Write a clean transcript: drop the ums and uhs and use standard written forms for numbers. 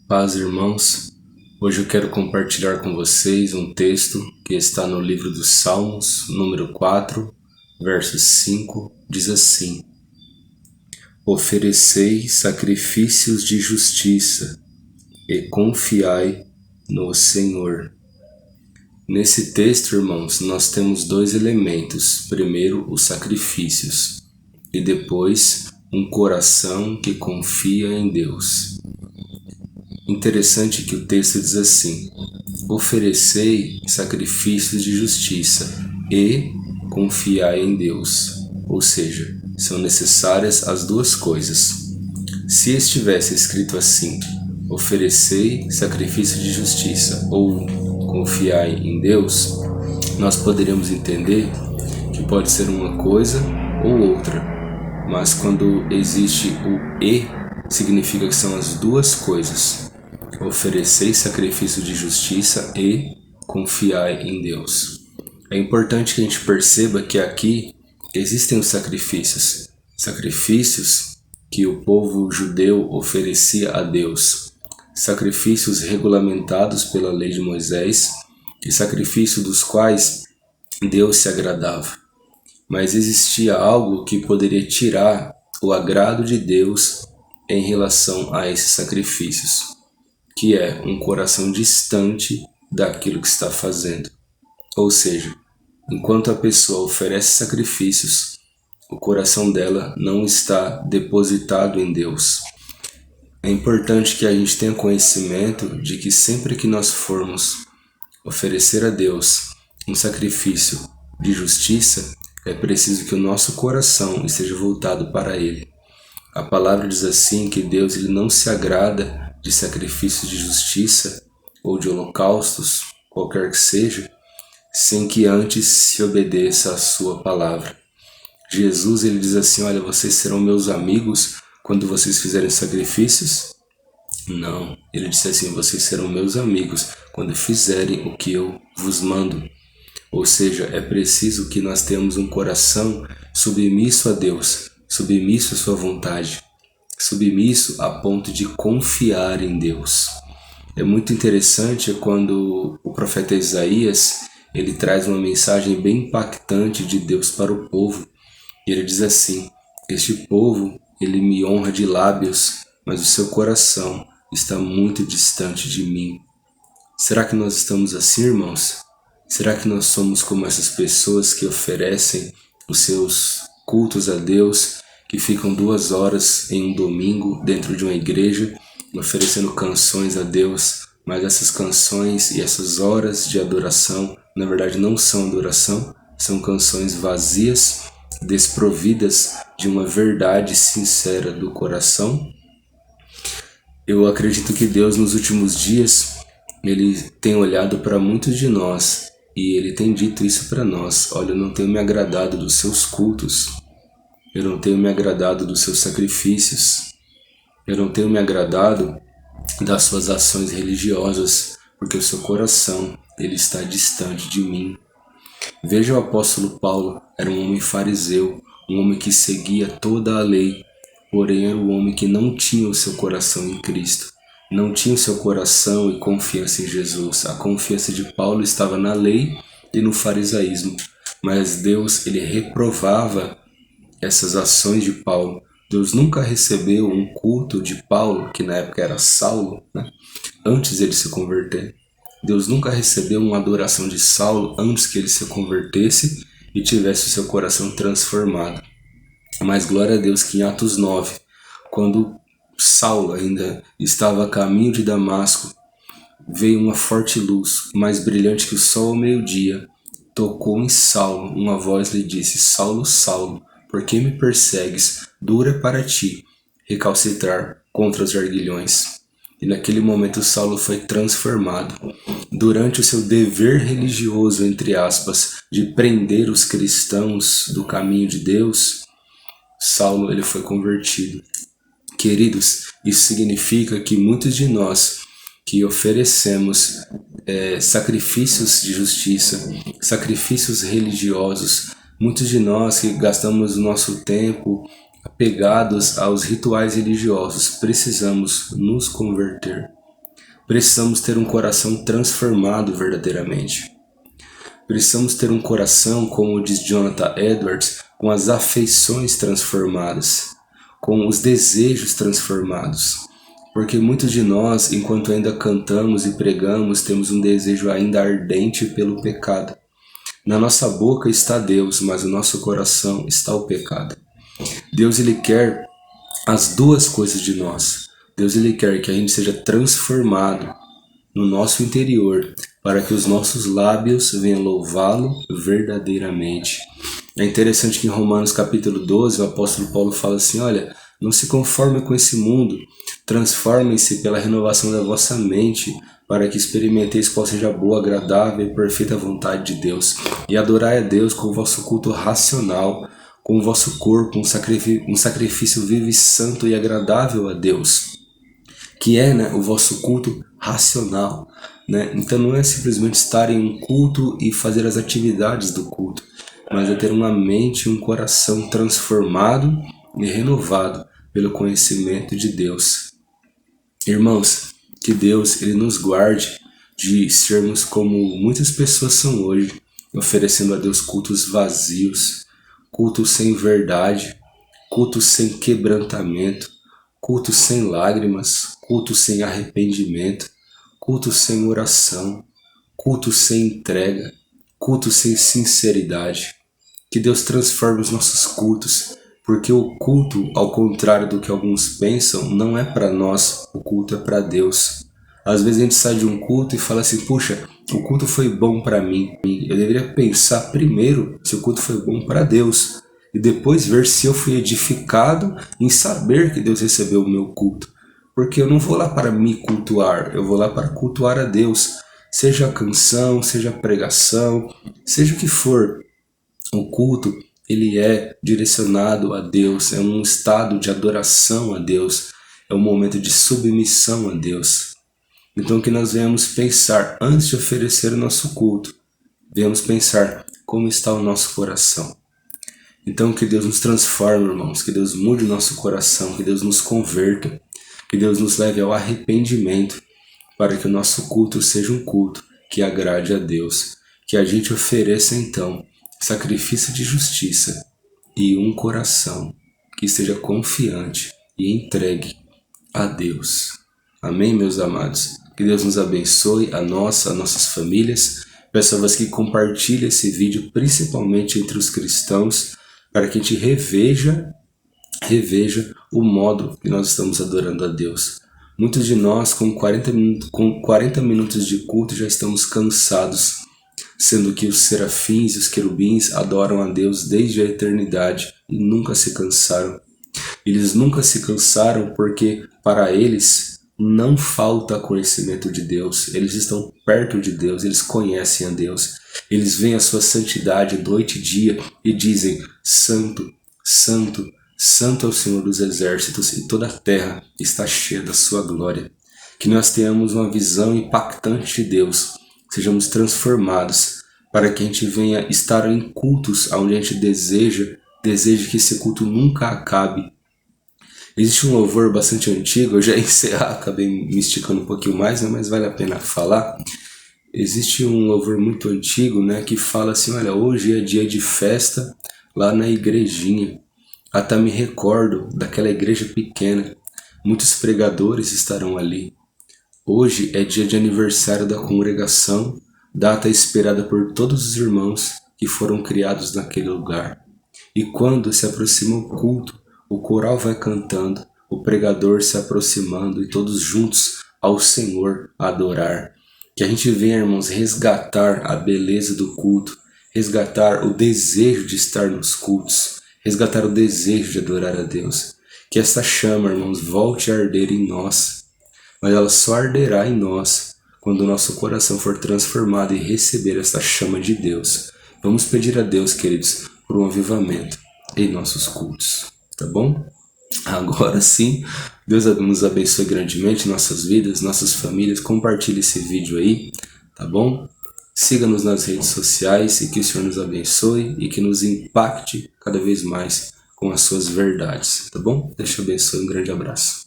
Paz, irmãos. Hoje eu quero compartilhar com vocês um texto que está no livro dos Salmos, número 4, verso 5, diz assim: Oferecei sacrifícios de justiça e confiai no Senhor. Nesse texto, irmãos, nós temos dois elementos. Primeiro, os sacrifícios e depois um coração que confia em Deus. Interessante que o texto diz assim: oferecei sacrifícios de justiça e confiai em Deus. Ou seja, são necessárias as duas coisas. Se estivesse escrito assim, oferecei sacrifício de justiça ou confiai em Deus, nós poderíamos entender que pode ser uma coisa ou outra. Mas quando existe o e, significa que são as duas coisas. Oferecei sacrifício de justiça e confiai em Deus. É importante que a gente perceba que aqui existem os sacrifícios. Sacrifícios que o povo judeu oferecia a Deus. Sacrifícios regulamentados pela lei de Moisés e sacrifícios dos quais Deus se agradava. Mas existia algo que poderia tirar o agrado de Deus em relação a esses sacrifícios, que é um coração distante daquilo que está fazendo. Ou seja, enquanto a pessoa oferece sacrifícios, o coração dela não está depositado em Deus. É importante que a gente tenha conhecimento de que sempre que nós formos oferecer a Deus um sacrifício de justiça, é preciso que o nosso coração esteja voltado para Ele. A palavra diz assim que Deus ele não se agrada de sacrifícios de justiça ou de holocaustos, qualquer que seja, sem que antes se obedeça a sua palavra. Jesus ele diz assim: olha, vocês serão meus amigos quando vocês fizerem sacrifícios? Não, ele disse assim: vocês serão meus amigos quando fizerem o que eu vos mando. Ou seja, é preciso que nós tenhamos um coração submisso a Deus, submisso à sua vontade, submisso a ponto de confiar em Deus. É muito interessante quando o profeta Isaías ele traz uma mensagem bem impactante de Deus para o povo. E ele diz assim: este povo ele me honra de lábios, mas o seu coração está muito distante de mim. Será que nós estamos assim, irmãos? Será que nós somos como essas pessoas que oferecem os seus cultos a Deus, que ficam 2 horas em um domingo dentro de uma igreja, oferecendo canções a Deus, mas essas canções e essas horas de adoração, na verdade não são adoração, são canções vazias, desprovidas de uma verdade sincera do coração? Eu acredito que Deus nos últimos dias, Ele tem olhado para muitos de nós e Ele tem dito isso para nós: olha, eu não tenho me agradado dos seus cultos, eu não tenho me agradado dos seus sacrifícios, eu não tenho me agradado das suas ações religiosas, porque o seu coração ele está distante de mim. Veja o apóstolo Paulo, era um homem fariseu, um homem que seguia toda a lei, porém era um homem que não tinha o seu coração em Cristo, não tinha o seu coração e confiança em Jesus. A confiança de Paulo estava na lei e no farisaísmo, mas Deus ele reprovava essas ações de Paulo. Deus nunca recebeu um culto de Paulo, que na época era Saulo, antes ele se converter. Deus nunca recebeu uma adoração de Saulo antes que ele se convertesse e tivesse o seu coração transformado. Mas glória a Deus que em Atos 9, quando Saulo ainda estava a caminho de Damasco, veio uma forte luz, mais brilhante que o sol ao meio-dia, tocou em Saulo, uma voz lhe disse: Saulo, Saulo, por que me persegues? Dura é para ti recalcitrar contra os arguilhões. E naquele momento Saulo foi transformado. Durante o seu dever religioso, entre aspas, de prender os cristãos do caminho de Deus, Saulo ele foi convertido. Queridos, isso significa que muitos de nós que oferecemos sacrifícios de justiça, sacrifícios religiosos, muitos de nós que gastamos o nosso tempo apegados aos rituais religiosos, precisamos nos converter. Precisamos ter um coração transformado verdadeiramente. Precisamos ter um coração, como diz Jonathan Edwards, com as afeições transformadas, com os desejos transformados. Porque muitos de nós, enquanto ainda cantamos e pregamos, temos um desejo ainda ardente pelo pecado. Na nossa boca está Deus, mas no nosso coração está o pecado. Deus, Ele quer as duas coisas de nós. Deus, Ele quer que a gente seja transformado no nosso interior, para que os nossos lábios venham louvá-lo verdadeiramente. É interessante que em Romanos capítulo 12, o apóstolo Paulo fala assim, olha, não se conformem com esse mundo, transformem-se pela renovação da vossa mente, para que experimenteis qual seja a boa, agradável e perfeita vontade de Deus. E adorai a Deus com o vosso culto racional, com o vosso corpo, um sacrifício vivo e santo e agradável a Deus, que é, o vosso culto racional. Então não é simplesmente estar em um culto e fazer as atividades do culto, mas é ter uma mente e um coração transformado e renovado pelo conhecimento de Deus. Irmãos, que Deus Ele nos guarde de sermos como muitas pessoas são hoje, oferecendo a Deus cultos vazios, cultos sem verdade, cultos sem quebrantamento, cultos sem lágrimas, cultos sem arrependimento, cultos sem oração, cultos sem entrega, cultos sem sinceridade. Que Deus transforme os nossos cultos, porque o culto, ao contrário do que alguns pensam, não é para nós, o culto é para Deus. Às vezes a gente sai de um culto e fala assim, puxa, o culto foi bom para mim. Eu deveria pensar primeiro se o culto foi bom para Deus e depois ver se eu fui edificado em saber que Deus recebeu o meu culto. Porque eu não vou lá para me cultuar, eu vou lá para cultuar a Deus. Seja canção, seja pregação, seja o que for, o culto ele é direcionado a Deus, é um estado de adoração a Deus, é um momento de submissão a Deus. Então que nós venhamos pensar, antes de oferecer o nosso culto, venhamos pensar como está o nosso coração. Então que Deus nos transforme, irmãos, que Deus mude o nosso coração, que Deus nos converta, que Deus nos leve ao arrependimento, para que o nosso culto seja um culto que agrade a Deus, que a gente ofereça então sacrifício de justiça e um coração que esteja confiante e entregue a Deus. Amém, meus amados? Que Deus nos abençoe, a nós, as nossas famílias. Peço a vocês que compartilhem esse vídeo, principalmente entre os cristãos, para que a gente reveja o modo que nós estamos adorando a Deus. Muitos de nós, com 40 minutos de culto, já estamos cansados, sendo que os serafins e os querubins adoram a Deus desde a eternidade e nunca se cansaram. Eles nunca se cansaram porque, para eles, não falta conhecimento de Deus. Eles estão perto de Deus, eles conhecem a Deus. Eles veem a sua santidade noite e dia e dizem, Santo, Santo, Santo é o Senhor dos Exércitos e toda a terra está cheia da sua glória. Que nós tenhamos uma visão impactante de Deus, sejamos transformados, para que a gente venha estar em cultos onde a gente deseja que esse culto nunca acabe. Existe um louvor bastante antigo, eu já ia encerrar, acabei me esticando um pouquinho mais, mas vale a pena falar. Existe um louvor muito antigo, que fala assim, olha, hoje é dia de festa lá na igrejinha. Até me recordo daquela igreja pequena, muitos pregadores estarão ali. Hoje é dia de aniversário da congregação, data esperada por todos os irmãos que foram criados naquele lugar. E quando se aproxima o culto, o coral vai cantando, o pregador se aproximando e todos juntos ao Senhor adorar. Que a gente venha, irmãos, resgatar a beleza do culto, resgatar o desejo de estar nos cultos, resgatar o desejo de adorar a Deus. Que essa chama, irmãos, volte a arder em nós, mas ela só arderá em nós quando o nosso coração for transformado e receber essa chama de Deus. Vamos pedir a Deus, queridos, por um avivamento em nossos cultos, tá bom? Agora sim, Deus nos abençoe grandemente nossas vidas, nossas famílias. Compartilhe esse vídeo aí, tá bom? Siga-nos nas redes sociais e que o Senhor nos abençoe e que nos impacte cada vez mais com as suas verdades, tá bom? Deus te abençoe, um grande abraço.